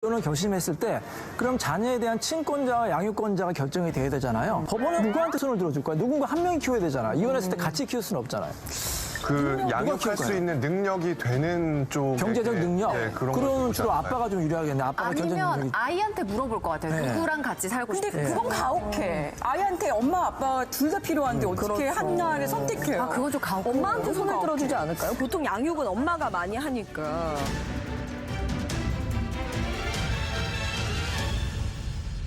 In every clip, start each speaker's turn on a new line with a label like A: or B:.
A: 을 결심했을 때 그럼 자녀에 대한 친권자와 양육권자가 결정이 돼야 되잖아요. 법원은 누구한테 손을 들어줄 거야? 누군가 한 명이 키워야 되잖아. 이혼했을 때 같이 키울 수는 없잖아요.
B: 그 양육할 수 있는 능력이 되는 쪽
A: 경제적 능력?
B: 그런
A: 그럼 주로 아빠가 좀 유리하겠네. 아빠가 경제적
C: 아니면
A: 능력이.
C: 아이한테 물어볼 것 같아요.
A: 네.
C: 누구랑 같이 살고
D: 근데
C: 싶은지.
D: 그건 가혹해. 아이한테 엄마, 아빠 둘 다 필요한데 어떻게 하나를 선택해요?
C: 아, 그건 좀 가혹해.
E: 엄마한테 손을 들어주지 않을까요? 보통 양육은 엄마가 많이 하니까.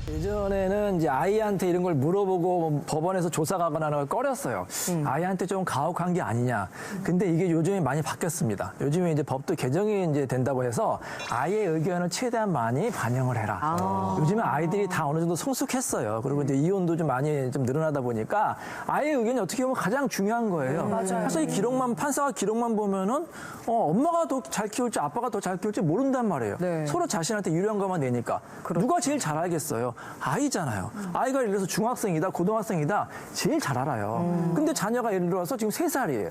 A: 예전에는 이제 아이한테 이런 걸 물어보고 법원에서 조사가거나 하는 걸 꺼렸어요. 아이한테 좀 가혹한 게 아니냐. 근데 이게 요즘에 많이 바뀌었습니다. 요즘에 이제 법도 개정이 이제 된다고 해서 아이의 의견을 최대한 많이 반영을 해라. 요즘에 아이들이 다 어느 정도 성숙했어요. 그리고 이제 이혼도 좀 많이 좀 늘어나다 보니까 아이의 의견이 어떻게 보면 가장 중요한 거예요. 그래서 이 기록만, 판사가 기록만 보면은 엄마가 더 잘 키울지 아빠가 더 잘 키울지 모른단 말이에요.
E: 네.
A: 서로 자신한테 유리한 것만 내니까. 누가 제일 잘 알겠어요? 아이잖아요. 아이가 예를 들어서 중학생이다, 고등학생이다, 제일 잘 알아요. 근데 자녀가 예를 들어서 지금 3살이에요.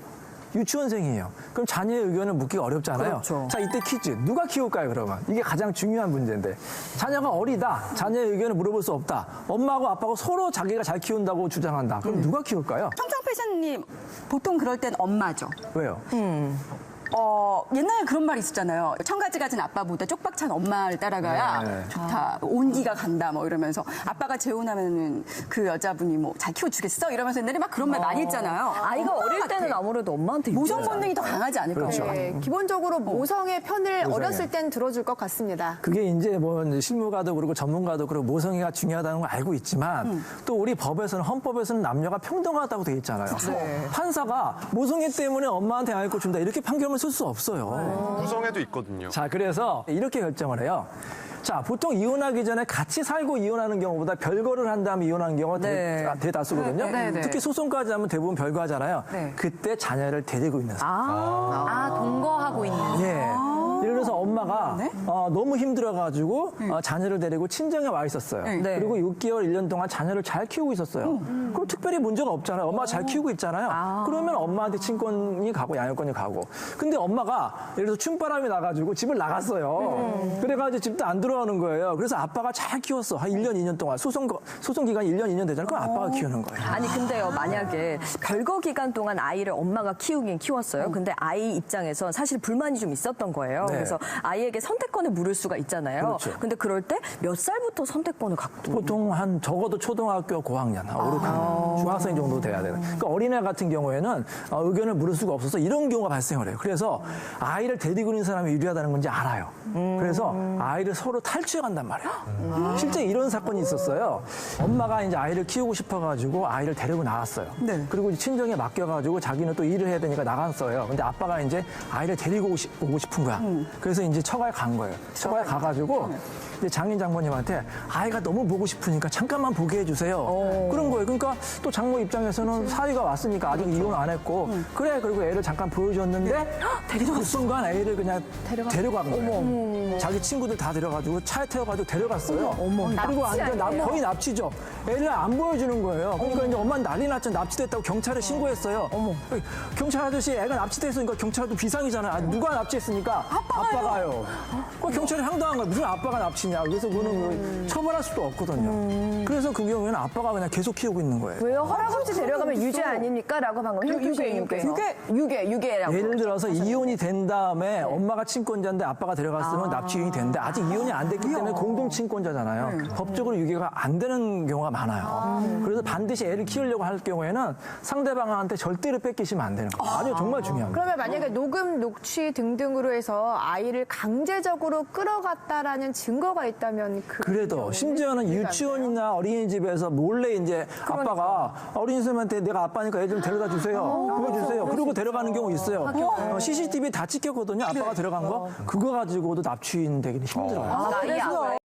A: 유치원생이에요. 그럼 자녀의 의견을 묻기가 어렵잖아요.
E: 그렇죠.
A: 자, 이때 퀴즈. 누가 키울까요, 그러면? 이게 가장 중요한 문제인데. 자녀가 어리다. 자녀의 의견을 물어볼 수 없다. 엄마하고 아빠하고 서로 자기가 잘 키운다고 주장한다. 그럼 누가 키울까요?
D: 청청 패션님, 보통 그럴 땐 엄마죠.
A: 왜요?
D: 옛날에 그런 말이 있었잖아요. 청가지 가진 아빠보다 쪽박찬 엄마를 따라가야
A: 네.
D: 좋다. 온기가 간다 뭐 이러면서 아빠가 재혼하면은 그 여자분이 뭐 잘 키워주겠어? 이러면서 옛날에 막 그런 말 많이 했잖아요.
E: 아이가
D: 엄마
E: 어릴
D: 같아.
E: 때는 아무래도 엄마한테
D: 모성
E: 유리하잖아요.
D: 본능이 더 강하지 않을까?
A: 그렇죠.
F: 네, 기본적으로 모성의 편을
A: 모성애.
F: 어렸을 땐 들어줄 것 같습니다.
A: 그게 이제 뭐 이제 실무가도 그렇고 전문가도 그렇고 모성애가 중요하다는 걸 알고 있지만 또 우리 법에서는 헌법에서는 남녀가 평등하다고 돼 있잖아요. 판사가 모성애 때문에 엄마한테 아이를 준다 이렇게 판결을 쓸 수 없어요.
B: 구성에도 있거든요.
A: 자, 그래서 이렇게 결정을 해요. 자, 보통 이혼하기 전에 같이 살고 이혼하는 경우보다 별거를 한 다음에 이혼하는 경우가
E: 네.
A: 대다수거든요. 특히 소송까지 하면 대부분 별거하잖아요.
C: 네.
A: 그때 자녀를 데리고 있는 사람.
C: 동거하고 있는.
A: 예. 예를 들어서 엄마가 너무 힘들어가지고 자녀를 데리고 친정에 와 있었어요.
E: 네.
A: 그리고 6개월, 1년 동안 자녀를 잘 키우고 있었어요. 그럼 특별히 문제가 없잖아요. 엄마가 잘 키우고 있잖아요. 그러면 엄마한테 친권이 가고 양육권이 가고. 근데 엄마가 예를 들어서 춤바람이 나가지고 집을 나갔어요. 그래가지고 집도 안 들어오는 거예요. 그래서 아빠가 잘 키웠어. 한 1년, 2년 동안. 소송 기간이 1년, 2년 되잖아요. 그럼 아빠가 키우는 거예요.
E: 아니 근데요 만약에 별거 기간 동안 아이를 엄마가 키우긴 키웠어요. 근데 아이 입장에선 사실 불만이 좀 있었던 거예요.
A: 네.
E: 그래서 아이에게 선택권을 물을 수가 있잖아요.
A: 그렇죠.
E: 근데 그럴 때 몇 살부터 선택권을 갖고
A: 보통 한 적어도 초등학교 고학년, 5, 6학년, 중학생 정도 돼야 되는. 그러니까 어린애 같은 경우에는 의견을 물을 수가 없어서 이런 경우가 발생을 해요. 그래서 아이를 데리고 있는 사람이 유리하다는 건지 알아요. 그래서 아이를 서로 탈취해 간단 말이에요. 실제 이런 사건이 있었어요. 엄마가 이제 아이를 키우고 싶어가지고 아이를 데리고 나왔어요. 그리고 이제 친정에 맡겨가지고 자기는 또 일을 해야 되니까 나갔어요. 근데 아빠가 이제 아이를 데리고 오고 싶은 거야. 그래서 이제 처가에 간 거예요. 처가에 가가지고 이제 장인 장모님한테 아이가 너무 보고 싶으니까 잠깐만 보게 해주세요. 그런 거예요. 그러니까 또 장모 입장에서는 사위가 왔으니까 아직 이혼 안 했고 그래 그리고 애를 잠깐 보여줬는데 그 순간 애를 그냥 데려간 거예요. 자기 친구들 다 데려가지고 차에 태워가지고 데려갔어요. 그리고 완전 거의 납치죠. 애를 안 보여주는 거예요. 그러니까 이제 엄마는 난리 났죠. 납치됐다고 경찰에 신고했어요. 경찰 아저씨 애가 납치됐으니까 경찰도 비상이잖아요. 누가 납치했으니까 아빠가요. 그 경찰이 황당한 거예요. 무슨 아빠가 납치냐. 그래서 그거는 처벌할 수도 없거든요. 그래서 그 경우에는 아빠가 그냥 계속 키우고 있는 거예요.
G: 왜요? 할아버지 데려가면 유죄 아닙니까? 라고 방금 형규씨님께서 유죄라고.
A: 예를 들어서 이혼이 된 다음에 엄마가 친권자인데 아빠가 데려갔으면 납치인이 되는데 아직 이혼이 안 됐기 때문에 공동 친권자잖아요. 법적으로 유죄가 안 되는 경우가 많아요. 그래서 반드시 애를 키우려고 할 경우에는 상대방한테 절대로 뺏기시면 안 되는 거예요. 아주 정말 중요합니다.
F: 그러면 만약에 녹음, 녹취 등등으로 해서 아이를 강제적으로 끌어갔다라는 증거가 있다면
A: 그래도 심지어는 유치원이나 어린이집에서 몰래 이제 아빠가 어린이집한테 내가 아빠니까 애 좀 데려다 주세요. 보여주세요. 그리고 데려가는 경우 있어요. CCTV 다 찍혔거든요. 아빠가 데려간 거. 그거 가지고도 납치인 되기는 힘들어요.
E: 나이